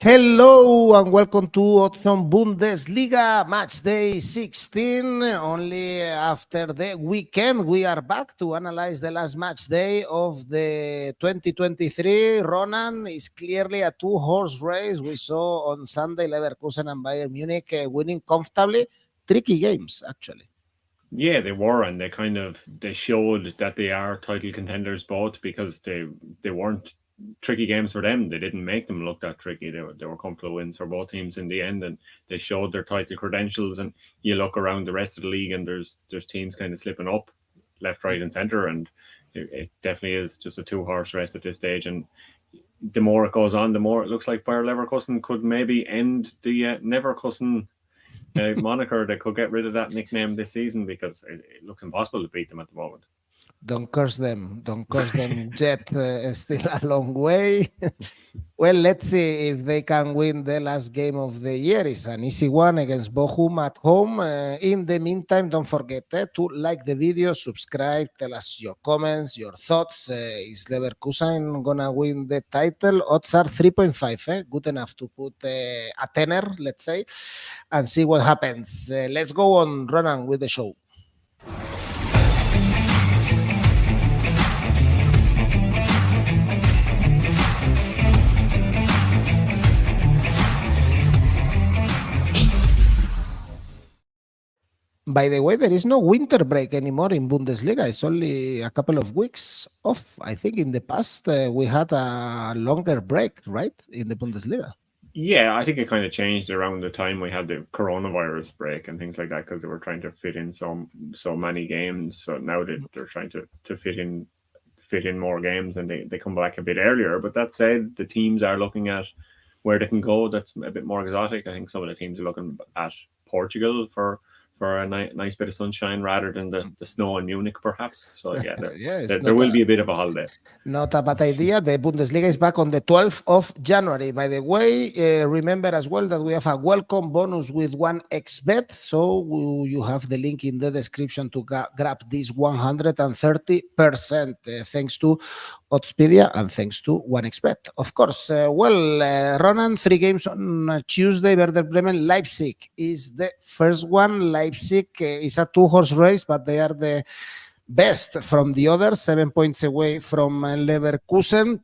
Hello and welcome to Oddspedia Bundesliga Matchday 16. Only after the weekend we are back to analyze the last match day of the 2023. Ronan is clearly a two-horse race. We saw on Sunday Leverkusen and Bayern Munich winning comfortably. Tricky games, actually. Yeah, they were, and they showed that they are title contenders both, because they weren't tricky games for them. They didn't make them look that tricky. They were comfortable wins for both teams in the end, and they showed their title credentials. And you look around the rest of the league, and there's teams kind of slipping up left, right, and centre, and it definitely is just a two-horse race at this stage. And the more it goes on, the more it looks like Bayer Leverkusen could maybe end the Neverkusen moniker. They could get rid of that nickname this season, because it looks impossible to beat them at the moment. Don't curse them. Don't curse them yet. Still a long way. Well, let's see if they can win the last game of the year. It's an easy one against Bochum at home. In the meantime, don't forget to like the video, subscribe, tell us your comments, your thoughts. Is Leverkusen going to win the title? Odds are 3.5. Good enough to put a tenner, let's say, and see what happens. Let's go on, Ronan, with the show. By the way, there is no winter break anymore in Bundesliga. It's only a couple of weeks off. I think in the past we had a longer break, right, in the Bundesliga. Yeah, I think it kind of changed around the time we had the coronavirus break and things like that, because they were trying to fit in so many games. So now they're trying to fit in more games, and they come back a bit earlier. But that said, the teams are looking at where they can go that's a bit more exotic. I think some of the teams are looking at Portugal for a nice bit of sunshine rather than the snow in Munich, perhaps. So yeah, there will be a bit of a holiday. Not a bad idea. The Bundesliga is back on the 12th of January. By the way, remember as well that we have a welcome bonus with 1xBet. So you have the link in the description to grab this 130%. Thanks to Oddspedia and thanks to 1xBet. Of course, Ronan, 3 games on Tuesday. Werder Bremen, Leipzig is the first one. Leipzig is a two-horse race, but they are the best from the others, 7 points away from Leverkusen.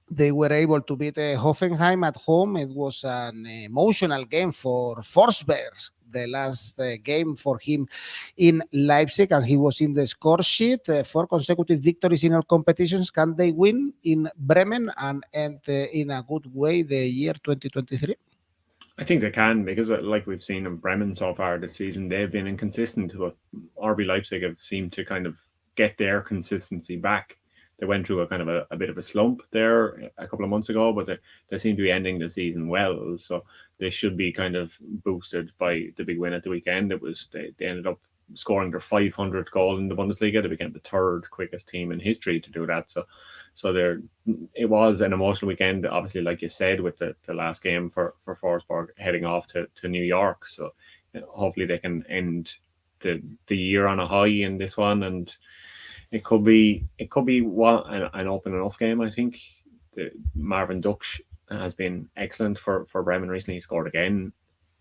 They were able to beat Hoffenheim at home. It was an emotional game for Forsberg, the last game for him in Leipzig, and he was in the score sheet. 4 consecutive victories in all competitions. Can they win in Bremen and end in a good way the year 2023? I think they can, because like we've seen in Bremen so far this season, they've been inconsistent, but RB Leipzig have seemed to kind of get their consistency back. They went through a bit of a slump there a couple of months ago, but they seem to be ending the season well. So they should be kind of boosted by the big win at the weekend. They ended up scoring their 500th goal in the Bundesliga. They became the 3rd quickest team in history to do that. So it was an emotional weekend, obviously, like you said, with the last game for Forsberg heading off to New York. So hopefully they can end the year on a high in this one, and it could be an open enough game. I think Marvin Duksch has been excellent for Bremen recently. He scored again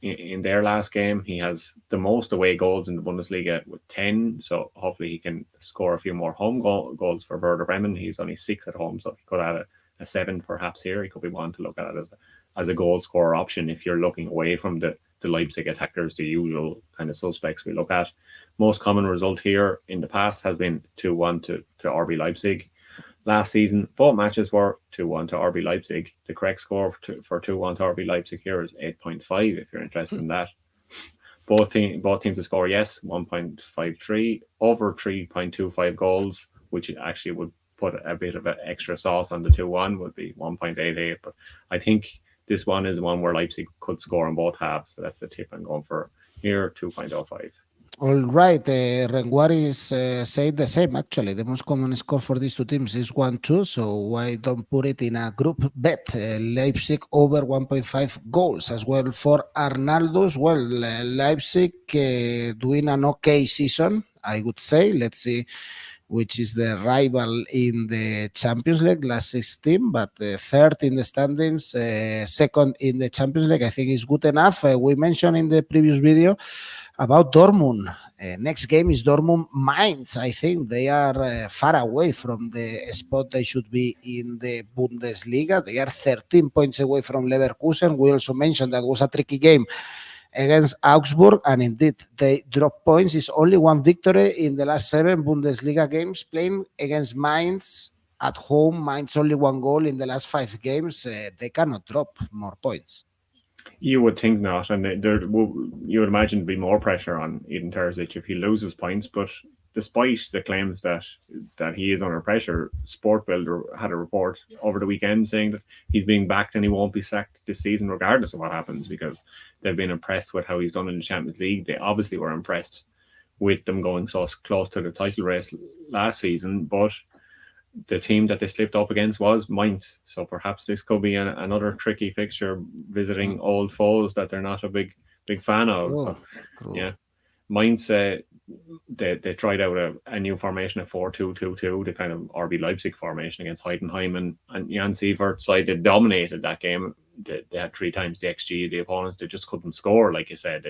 in their last game. He has the most away goals in the Bundesliga with 10. So hopefully he can score a few more home goals for Werder Bremen. He's only 6 at home, so he could add a 7 perhaps here. He could be one to look at it as a goal scorer option if you're looking away from the Leipzig attackers, the usual kind of suspects we look at. Most common result here in the past has been 2-1 to RB Leipzig. Last season, both matches were 2-1 to RB Leipzig. The correct score for 2-1 to RB Leipzig here is 8.5, if you're interested in that. Both teams to score, yes, 1.53. Over 3.25 goals, which actually would put a bit of an extra sauce on the 2-1, would be 1.88. But I think this one is one where Leipzig could score on both halves. So that's the tip I'm going for here, 2.05. All right, Renguari said the same, actually. The most common score for these two teams is 1-2, so why don't put it in a group bet? Leipzig over 1.5 goals as well for Arnaldo's. Well, Leipzig doing an okay season, I would say. Let's see which is the rival in the Champions League, last 16, but third in the standings, second in the Champions League, I think is good enough. We mentioned in the previous video about Dortmund. Next game is Dortmund Mainz. I think they are far away from the spot they should be in the Bundesliga. They are 13 points away from Leverkusen. We also mentioned that was a tricky game against Augsburg, and indeed they dropped points. It's only one victory in the last 7 Bundesliga games, playing against Mainz at home. Mainz only 1 goal in the last 5 games. They cannot drop more points. You would think not, and you would imagine there'd be more pressure on 𝐜𝐿𝐴𝐧𝐧𝐞𝐜 if he loses points. But despite the claims that he is under pressure, Sport Builder had a report over the weekend saying that he's being backed and he won't be sacked this season regardless of what happens, because they've been impressed with how he's done in the Champions League. They obviously were impressed with them going so close to the title race last season, but the team that they slipped up against was Mainz. So perhaps this could be another tricky fixture, visiting old foes that they're not a big fan of. Oh, so, cool. yeah, Mainz, they tried out a new formation of 4-2-2-2, the kind of RB Leipzig formation against Heidenheim, and Jan Sievert's side, they dominated that game. They had 3 times the 𝐿𝐴𝐧𝐴𝐧𝐸. The opponents, they just couldn't score, like you said.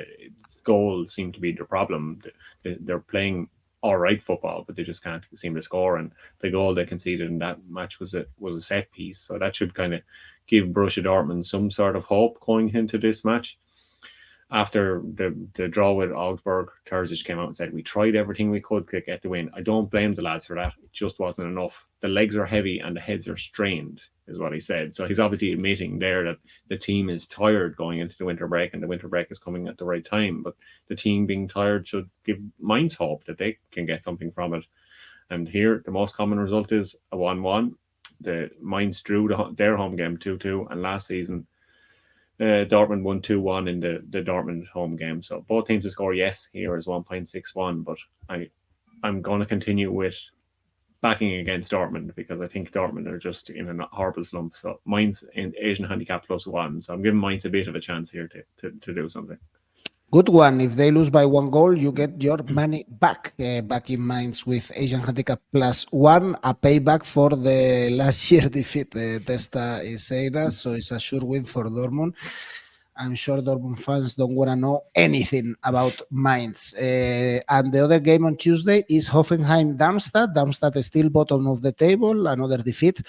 Goal seemed to be the problem. They're playing all right football, but they just can't seem to score. And the goal they conceded in that match was a set piece. So that should kind of give Borussia Dortmund some sort of hope going into this match. After the draw with Augsburg, 𝐜𝐿𝐴𝐧𝐧𝐸 came out and said, we tried everything we could to get the win. I don't blame the lads for that. It just wasn't enough. The legs are heavy and the heads are strained, is what he said. So he's obviously admitting there that the team is tired going into the winter break, and the winter break is coming at the right time. But the team being tired should give Mainz hope that they can get something from it. And here, the most common result is a 1-1. The Mainz drew their home game 2-2, and last season, Dortmund won 2-1 in the Dortmund home game. So both teams to score yes here is 1.61, but I'm going to continue with backing against Dortmund, because I think Dortmund are just in a horrible slump. So Mainz in Asian handicap +1. So I'm giving Mainz a bit of a chance here to do something. Good one. If they lose by 1 goal, you get your money back. Back in Mainz with Asian handicap +1, a payback for the last year defeat. Testa is saying us, so it's a sure win for Dortmund. I'm sure Dortmund fans don't want to know anything about Mainz. And the other game on Tuesday is Hoffenheim Darmstadt. Darmstadt is still bottom of the table, another defeat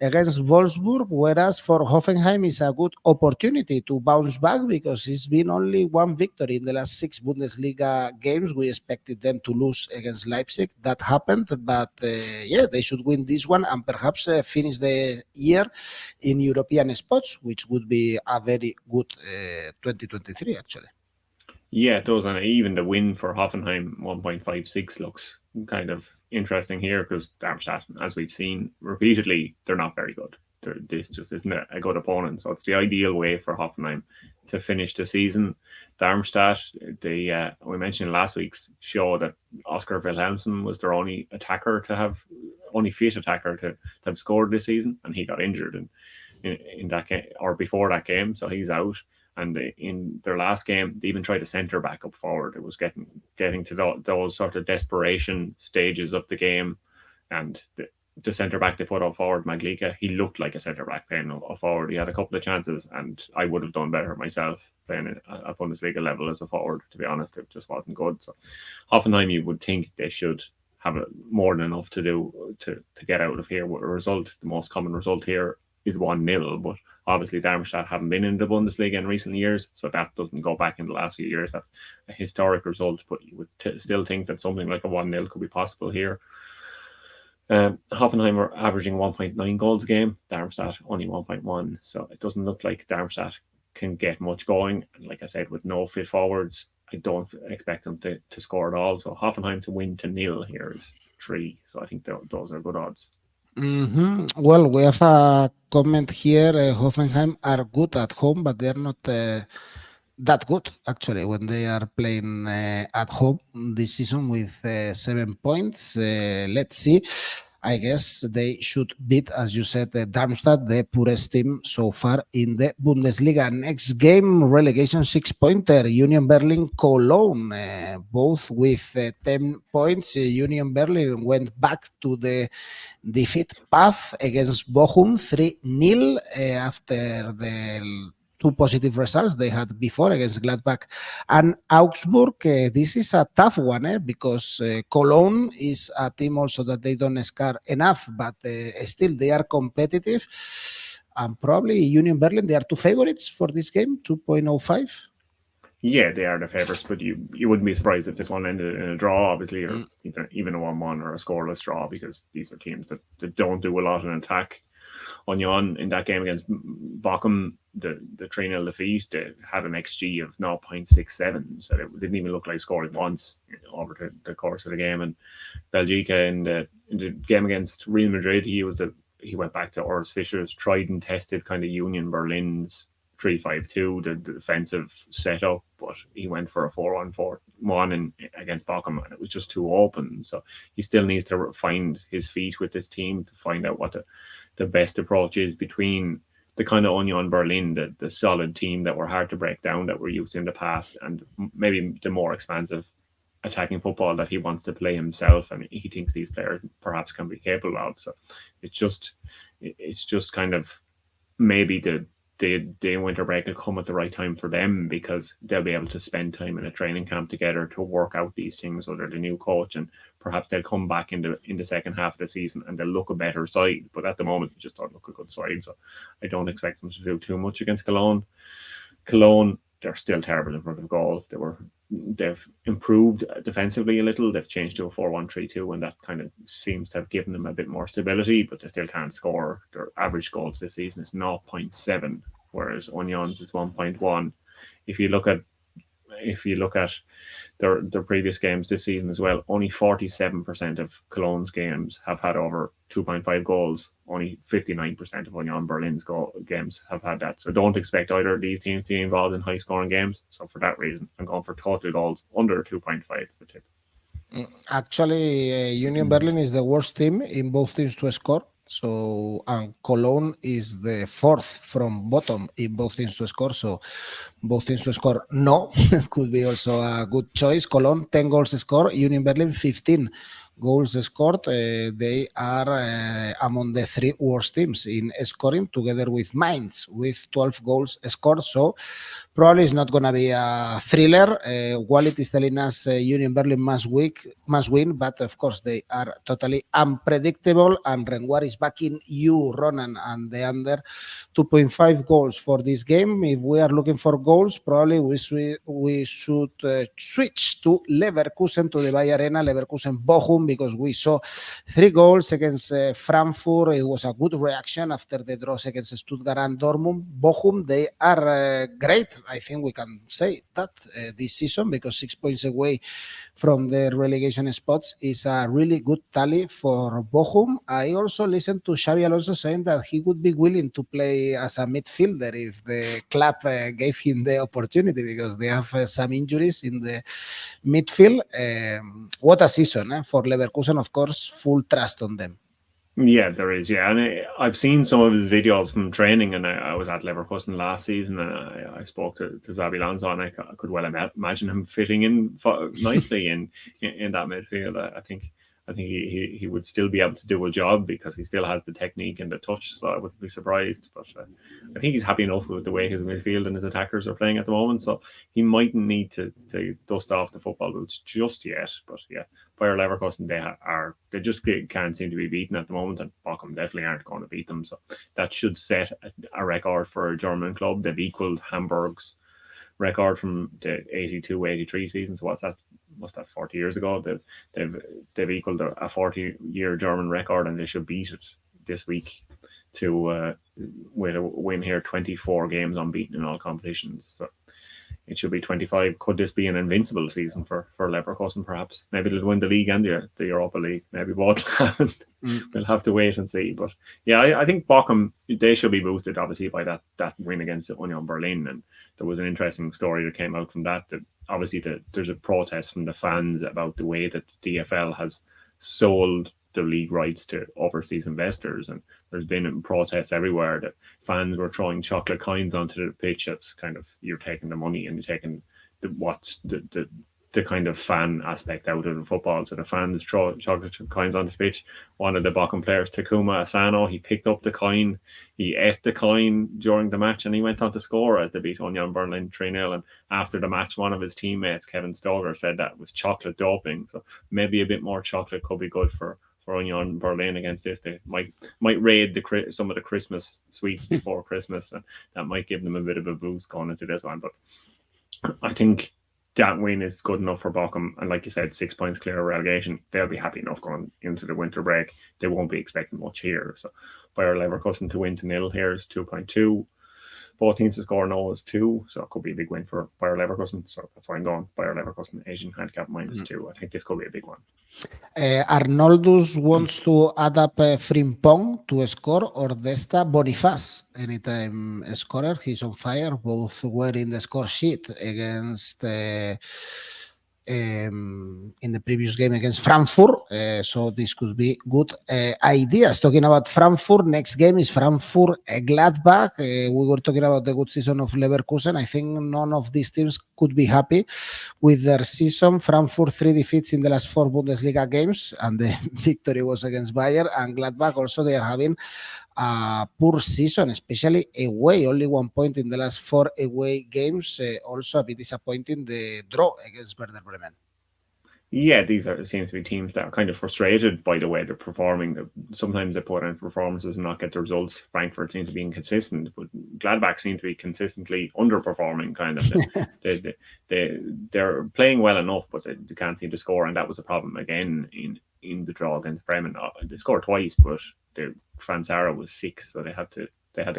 against Wolfsburg, whereas for Hoffenheim is a good opportunity to bounce back, because it's been only 1 victory in the last 6 Bundesliga games. We expected them to lose against Leipzig. That happened, but yeah, they should win this one and perhaps finish the year in European spots, which would be a very good 2023 actually. Yeah, it does. And even the win for Hoffenheim 1.56 looks kind of interesting here, because Darmstadt, as we've seen repeatedly, they're not very good. This just isn't a good opponent. So it's the ideal way for Hoffenheim to finish the season. Darmstadt, we mentioned in last week's show that Oscar Wilhelmsen was their only fit attacker to have scored this season, and he got injured in that game, or before that game, so he's out. And in their last game, they even tried a centre back up forward. It was getting to those sort of desperation stages of the game, and the centre back they put up forward, Maglica, he looked like a centre back playing up forward. He had a couple of chances, and I would have done better myself playing at Bundesliga level as a forward. To be honest, it just wasn't good. So Hoffenheim, you would think they should have more than enough to do to get out of here with a result. The most common result here is 1-0, but obviously Darmstadt haven't been in the Bundesliga in recent years, so that doesn't go back in the last few years. That's a historic result, but you would still think that something like a 1-0 could be possible here. Hoffenheim are averaging 1.9 goals a game, Darmstadt only 1.1, so it doesn't look like Darmstadt can get much going. And like I said, with no fit forwards, I don't expect them to score at all. So Hoffenheim to win to 0 here is 3, so I think those are good odds. Well, we have a comment here. Hoffenheim are good at home, but they're not that good actually when they are playing at home this season with 7 points. Let's see. I guess they should beat, as you said, Darmstadt, the poorest team so far in the Bundesliga. Next game, relegation 6-pointer, Union Berlin Cologne, both with 10 points. Union Berlin went back to the defeat path against Bochum 3-0 after the two positive results they had before against Gladbach and Augsburg. This is a tough one because Cologne is a team also that they don't score enough, but still they are competitive. And probably Union Berlin, they are two favorites for this game, 2.05. Yeah, they are the favourites, but you wouldn't be surprised if this one ended in a draw, obviously, or even a 1-1 or a scoreless draw, because these are teams that don't do a lot in attack. Union in that game against Bochum, the 3-0 defeat, they had an XG of 0.67, so it didn't even look like scoring once over the course of the game. And Belgica in the game against Real Madrid, he went back to Urs Fischer's tried and tested kind of Union Berlin's 3-5-2, the defensive setup, but he went for a 4-1-4-1 against Bochum, and it was just too open. So he still needs to find his feet with this team to find out what the best approach is between the kind of Union Berlin, the solid team that were hard to break down, that were used in the past, and maybe the more expansive attacking football that he wants to play himself, and he thinks these players perhaps can be capable of. So it's just kind of maybe the winter break will come at the right time for them, because they'll be able to spend time in a training camp together to work out these things under the new coach, and perhaps they'll come back in the second half of the season and they'll look a better side. But at the moment, they just don't look a good side, so I don't expect them to do too much against Cologne. They're still terrible in front of goal. They've improved defensively a little. They've changed to a 4-1-3-2, and that kind of seems to have given them a bit more stability, but they still can't score. Their average goals this season is 0.7, whereas Union's is 1.1. If you look at their previous games this season as well, only 47% of Cologne's games have had over 2.5 goals. Only 59% of Union Berlin's games have had that. So don't expect either of these teams to be involved in high-scoring games. So for that reason, I'm going for total goals under 2.5 is the tip. Actually, Union Berlin is the worst team in both teams to score. So, and Cologne is the fourth from bottom in both teams to score. So, both teams to score, no, could be also a good choice. Cologne, 10 goals scored. Union Berlin, 15 goals scored. They are among the three worst teams in scoring, together with Mainz, with 12 goals scored. So, probably it's not going to be a thriller. Wallet is telling us Union Berlin must win, but of course they are totally unpredictable. And Renoir is backing you, Ronan, and the under 2.5 goals for this game. If we are looking for goals, probably we should switch to Leverkusen, to the Bayer Arena, Leverkusen Bochum, because we saw 3 goals against Frankfurt. It was a good reaction after the draws against Stuttgart and Dortmund. Bochum, they are great. I think we can say that this season, because 6 points away from the relegation spots is a really good tally for Bochum. I also listened to Xabi Alonso saying that he would be willing to play as a midfielder if the club gave him the opportunity, because they have some injuries in the midfield. What a season for Leverkusen, of course, full trust on them. Yeah, there is. Yeah, and I've seen some of his videos from training, and I was at Leverkusen last season, and I spoke to Xabi Alonso, and I could well imagine him fitting in nicely in that midfield. I think he would still be able to do a job, because he still has the technique and the touch, so I wouldn't be surprised. But I think he's happy enough with the way his midfield and his attackers are playing at the moment, so he mightn't need to dust off the football boots just yet. But yeah, Bayer Leverkusen, they just can't seem to be beaten at the moment, and Bochum definitely aren't going to beat them. So that should set a record for a German club. They've equaled Hamburg's record from the 82-83 season. So what's that 40 years ago? They've equaled a 40-year German record, and they should beat it this week to win here. 24 games unbeaten in all competitions. So it should be 25. Could this be an invincible season for Leverkusen, perhaps? Maybe they'll win the league and the Europa League. Maybe both. We'll have to wait and see. But yeah, I think Bochum, they should be boosted, obviously, by that win against Union Berlin. And there was an interesting story that came out from that obviously there's a protest from the fans about the way that the DFL has sold the league rights to overseas investors, and there's been protests everywhere that fans were throwing chocolate coins onto the pitch. It's kind of, you're taking the money and you're taking the kind of fan aspect out of the football. So the fans throw chocolate coins on the pitch. One of the Bochum players, 𝐿𝐭𝐴𝐴𝐧𝐧𝐞𝐭'𝐬, he picked up the coin, he ate the coin during the match, and he went on to score as they beat Union Berlin 3-0. And after the match, one of his teammates, Kevin Stoger, said that was chocolate doping. So maybe a bit more chocolate could be good for Union Berlin against this. They might raid some of the Christmas sweets before Christmas, and that might give them a bit of a boost going into this one. But I think that win is good enough for Bochum, and like you said, 6 points clear of relegation. They'll be happy enough going into the winter break. They won't be expecting much here. So Bayer Leverkusen to win to 0 here is 2.2. Both teams to score no is 2, so it could be a big win for Bayer Leverkusen. So that's why I'm going Bayer Leverkusen Asian handicap -2. I think this could be a big one. Arnoldus wants to add up Frimpong to score or Desta Bonifaz. Anytime scorer, he's on fire. Both were in the score sheet against in the previous game against Frankfurt. So this could be good ideas. Talking about Frankfurt, next game is Frankfurt Gladbach. We were talking about the good season of Leverkusen. I think none of these teams could be happy with their season. Frankfurt 3 defeats in the last 4 Bundesliga games, and the victory was against Bayern. And Gladbach also, they are having a poor season, especially away. Only 1 point in the last 4 away games. Also a bit disappointing, the draw against Werder Bremen. Yeah, these seem to be teams that are kind of frustrated by the way they're performing. Sometimes they put in performances and not get the results. Frankfurt seems to be inconsistent, but Gladbach seem to be consistently underperforming. Kind of, they're playing well enough, but they can't seem to score, and that was a problem again in the draw against Bremen. They scored twice, but the Fransara was sick, so they had to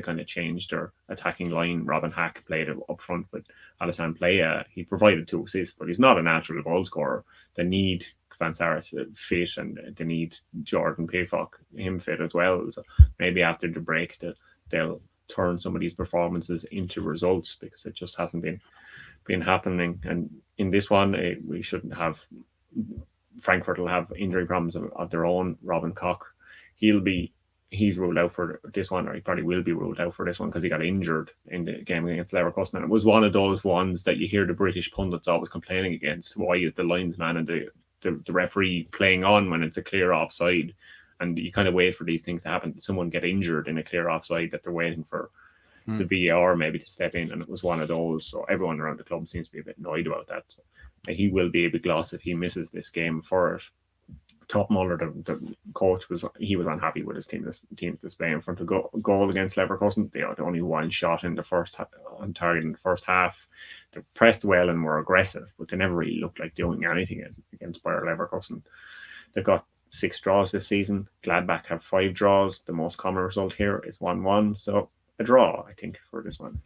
kind of change their attacking line. Robin Hack played up front with Alassane Playa. He provided 2 assists, but he's not a natural goal scorer. They need Fransara fit, and they need Jordan Pefok, him fit as well. So maybe after the break, they'll turn some of these performances into results, because it just hasn't been happening. And in this one, we shouldn't have. Frankfurt will have injury problems of their own. Robin Koch, he's ruled out for this one, or he probably will be ruled out for this one, because he got injured in the game against Leverkusen. And it was one of those ones that you hear the British pundits always complaining against. Why is the linesman and the referee playing on when it's a clear offside? And you kind of wait for these things to happen. Someone get injured in a clear offside that they're waiting for the VAR maybe to step in, and it was one of those. So everyone around the club seems to be a bit annoyed about that. So he will be a big loss if he misses this game for it. Topmuller, the coach, was unhappy with his team's display in front of goal against Leverkusen. They had only 1 shot in the first on target in the first half. They pressed well and were aggressive, but they never really looked like doing anything against Bayer Leverkusen. They've got 6 draws this season. Gladbach have 5 draws. The most common result here is 1-1. So a draw, I think, for this one.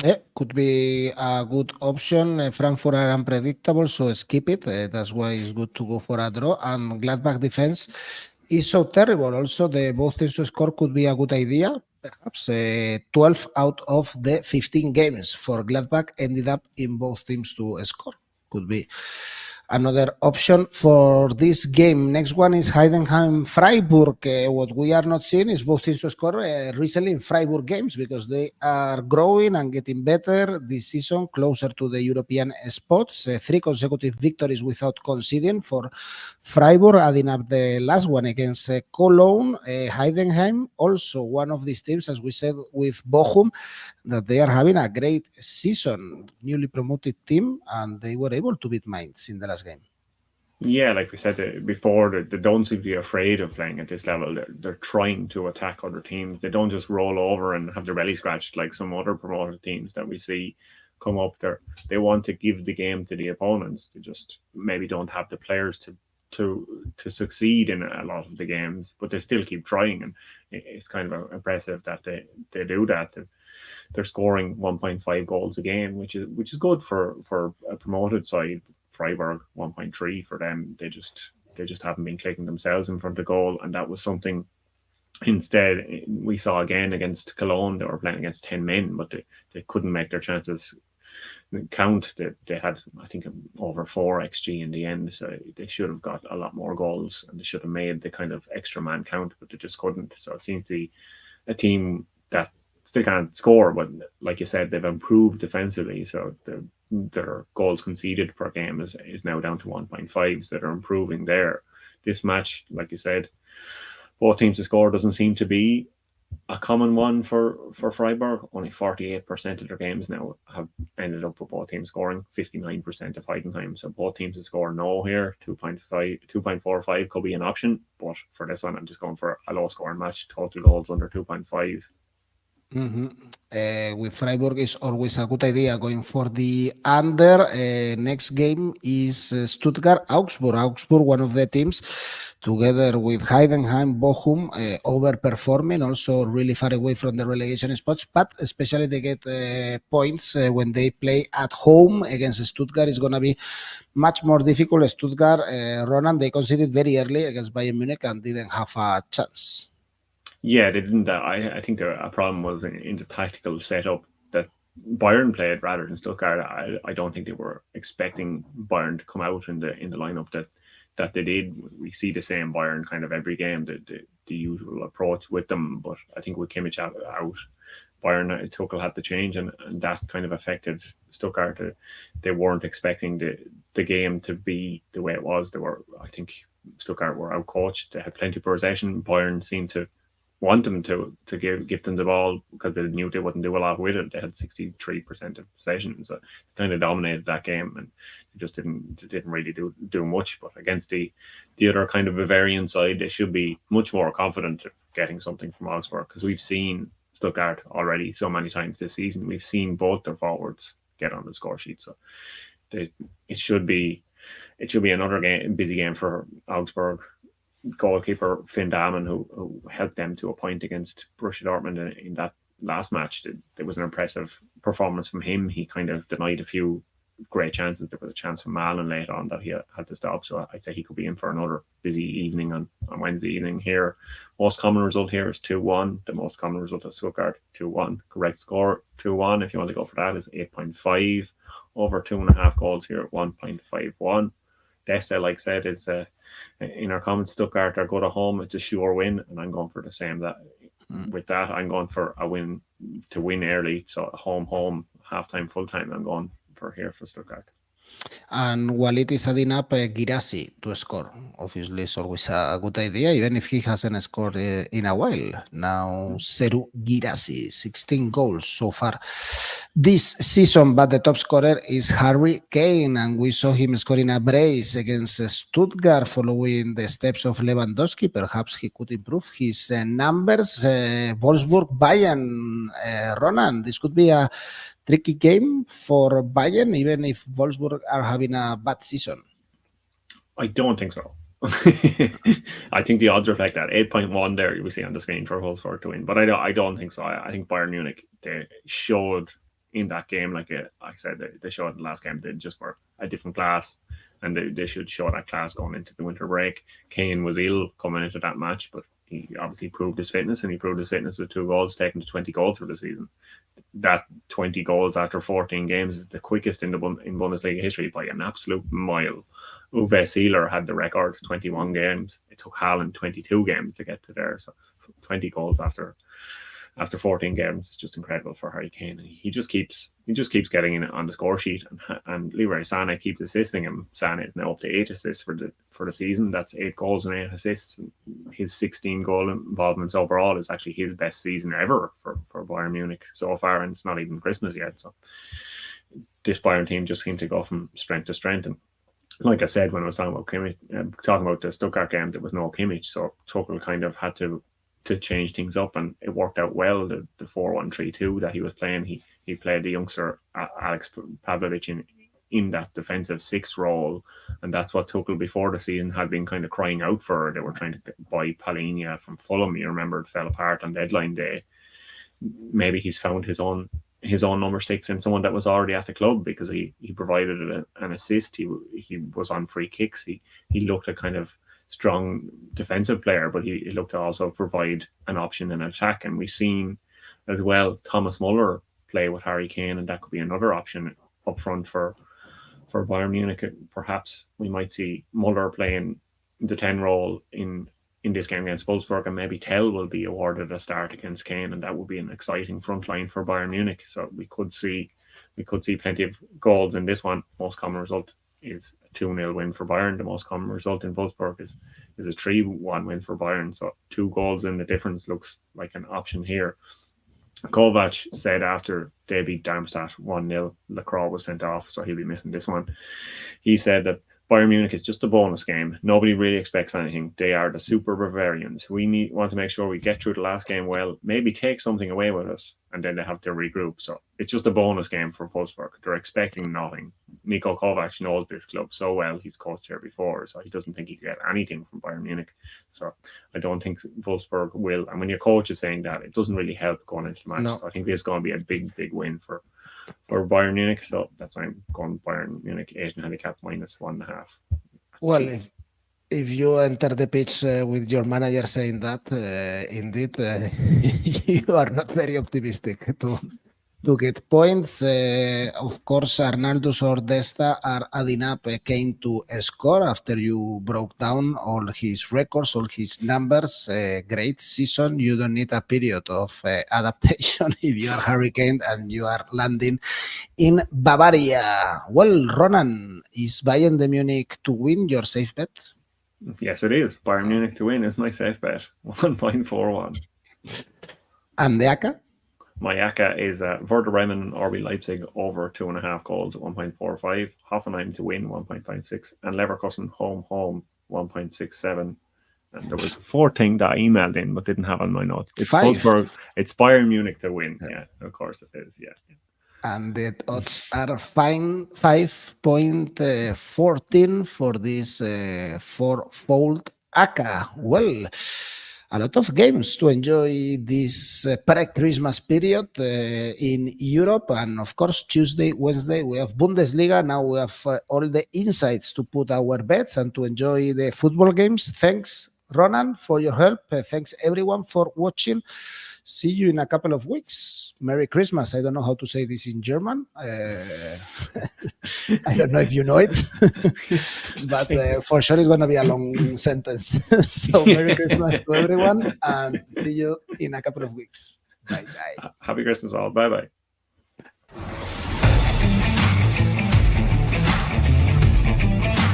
Yeah, could be a good option. Frankfurt are unpredictable, so skip it. That's why it's good to go for a draw. And Gladbach defense is so terrible. Also, the both teams to score could be a good idea. Perhaps 12 out of the 15 games for Gladbach ended up in both teams to score. Could be another option for this game. Next one is Heidenheim Freiburg. What we are not seeing is both teams to score recently in Freiburg games, because they are growing and getting better this season, closer to the European spots. 3 consecutive victories without conceding for Freiburg, adding up the last one against Cologne. Heidenheim, also one of these teams, as we said with Bochum, that they are having a great season, newly promoted team, and they were able to beat Mainz in the last game. Yeah, like we said before, they don't seem to be afraid of playing at this level. They're trying to attack other teams. They don't just roll over and have their belly scratched like some other promoted teams that we see come up there. They want to give the game to the opponents. They just maybe don't have the players to succeed in a lot of the games, but they still keep trying, and it's kind of impressive that they do that. They're scoring 1.5 goals a game, which is good for a promoted side. Freiburg 1.3 for them. They just haven't been clicking themselves in front of goal, and that was something. Instead, we saw again against Cologne. They were playing against 10 men, but they couldn't make their chances count. They had, I think, over 4 XG in the end, so they should have got a lot more goals, and they should have made the kind of extra man count, but they just couldn't. So it seems to be a team that still can't score, but like you said, they've improved defensively, so their goals conceded per game is now down to 1.5, so they're improving there. This match, like you said, both teams to score doesn't seem to be a common one for Freiburg. Only 48% of their games now have ended up with both teams scoring, 59% of Heidenheim. So both teams to score no here. 2.45 could be an option, but for this one, I'm just going for a low scoring match. Total goals under 2.5. With Freiburg, is always a good idea going for the under. Next game is Stuttgart, Augsburg. Augsburg, one of the teams, together with Heidenheim, Bochum, overperforming, also really far away from the relegation spots, but especially they get points when they play at home against Stuttgart. It's going to be much more difficult. Stuttgart, Ronan, they conceded very early against Bayern Munich and didn't have a chance. Yeah, they didn't. I think a problem was in the tactical setup that Bayern played rather than Stuttgart. I don't think they were expecting Bayern to come out in the lineup that they did. We see the same Bayern kind of every game, the usual approach with them. But I think with Kimmich out, Bayern Tuchel had to change, and that kind of affected Stuttgart. They weren't expecting the game to be the way it was. I think Stuttgart were outcoached. They had plenty of possession. Bayern seemed to want them to give them the ball because they knew they wouldn't do a lot with it. They had 63% of possession, so they kind of dominated that game, and they just didn't really do much. But against the other kind of Bavarian side, they should be much more confident of getting something from Augsburg, because we've seen Stuttgart already so many times this season. We've seen both their forwards get on the score sheet, so it should be another busy game for Augsburg. Goalkeeper Finn Dahlmann, who helped them to a point against Borussia Dortmund in that last match. There was an impressive performance from him. He kind of denied a few great chances. There was a chance from Malen later on that he had to stop. So I'd say he could be in for another busy evening on Wednesday evening here. Most common result here is 2-1. The most common result of Stuttgart, 2-1. Correct score, 2-1. If you want to go for that, is 8.5. Over 2.5 goals here at 1.51. Desta, like I said, is in our comments, Stuttgart are good at home. It's a sure win, and I'm going for the same. With that, I'm going for a win to win early. So home, half-time, full-time, I'm going for Stuttgart. And Walid is adding up Guirassy to score. Obviously, it's always a good idea, even if he hasn't scored in a while. Now, Serhou Guirassy, 16 goals so far this season, but the top scorer is Harry Kane, and we saw him scoring a brace against Stuttgart following the steps of Lewandowski. Perhaps he could improve his numbers. Wolfsburg, Bayern, Ronan, this could be a tricky game for Bayern, even if Wolfsburg are having a bad season. I don't think so. I think the odds reflect that. 8.1 there you will see on the screen for Wolfsburg to win, but I don't think so. I think Bayern Munich, they showed in that game, like I said, they showed in the last game, they just were a different class, and they should show that class going into the winter break. Kane was ill coming into that match, but he obviously proved his fitness, and he proved his fitness with 2 goals, taking to 20 goals for the season. That 20 goals after 14 games is the quickest in Bundesliga history by an absolute mile. 𝐜𝐴𝐵 had the record, 21 games. It took Haaland 22 games to get to there. So 20 goals after 14 games is just incredible for Harry Kane. He just keeps getting in on the score sheet, and Leroy Sané keeps assisting him. Sané is now up to 8 assists for the season. That's 8 goals and 8 assists. His 16 goal involvements overall is actually his best season ever for Bayern Munich so far, and it's not even Christmas yet. So this Bayern team just seemed to go from strength to strength. And like I said, when I was talking about Kimmich, talking about the Stuttgart game, there was no Kimmich, so Tuchel kind of had to change things up, and it worked out well. The 4-1-3-2 that he was playing, he played the youngster Alex Pavlovic in that defensive 6 role, and that's what Tuchel before the season had been kind of crying out for. They were trying to buy Palhinha from Fulham. You remember it fell apart on deadline day. Maybe he's found his own number 6 and someone that was already at the club, because he provided an assist. He was on free kicks. He looked a kind of strong defensive player, but he looked to also provide an option in attack. And we've seen as well Thomas Muller play with Harry Kane, and that could be another option up front for Bayern Munich. Perhaps we might see Muller playing the 10 role in this game against Wolfsburg, and maybe 𝐜𝐿 will be awarded a start against Kane, and that would be an exciting front line for Bayern Munich. So we could see plenty of goals in this one. Most common result is a 2-0 win for Bayern. The most common result in Wolfsburg is a 3-1 win for Bayern. So 2 goals in the difference looks like an option here. Kovac said after they beat Darmstadt 1-0, 𝐿acroix was sent off, so he'll be missing this one. He said that Bayern Munich is just a bonus game. Nobody really expects anything. They are the super Bavarians. We want to make sure we get through the last game well, maybe take something away with us, and then they have to regroup. So it's just a bonus game for Wolfsburg. They're expecting nothing. Niko Kovac knows this club so well. He's coached here before, so he doesn't think he can get anything from Bayern Munich. So I don't think Wolfsburg will. And when your coach is saying that, it doesn't really help going into the match. No. So I think this is going to be a big, big win for Bayern Munich. So that's why I'm going Bayern Munich Asian handicap -1.5. Well, if you enter the pitch with your manager saying that, indeed, you are not very optimistic to get points. Of course, Arnaldus or Desta are adding up Kane to score after you broke down all his records, all his numbers. Great season. You don't need a period of adaptation if you are Harry Kane and you are landing in Bavaria. Well, Ronan, is Bayern de Munich to win your safe bet? Yes, it is. Bayern Munich to win is my safe bet, 1.41. And the ACCA? My ACCA is Werder Bremen, RB Leipzig over 2.5 goals at 1.45. Hoffenheim to win 1.56, and Leverkusen home 1.67. And there was a fourth thing that I emailed in but didn't have on my notes. It's Wolfsburg. It's Bayern Munich to win. Yeah, of course it is. Yeah. And the odds are 5.14 for this fourfold ACCA. Well, a lot of games to enjoy this pre-Christmas period in Europe. And of course, Tuesday, Wednesday, we have Bundesliga. Now we have all the insights to put our bets and to enjoy the football games. Thanks, Ronan, for your help. Thanks, everyone, for watching. See you in a couple of weeks. Merry Christmas. I don't know how to say this in German. I don't know if you know it, but for sure it's going to be a long sentence. So Merry Christmas to everyone, and see you in a couple of weeks. Bye-bye. Happy Christmas all. Bye-bye.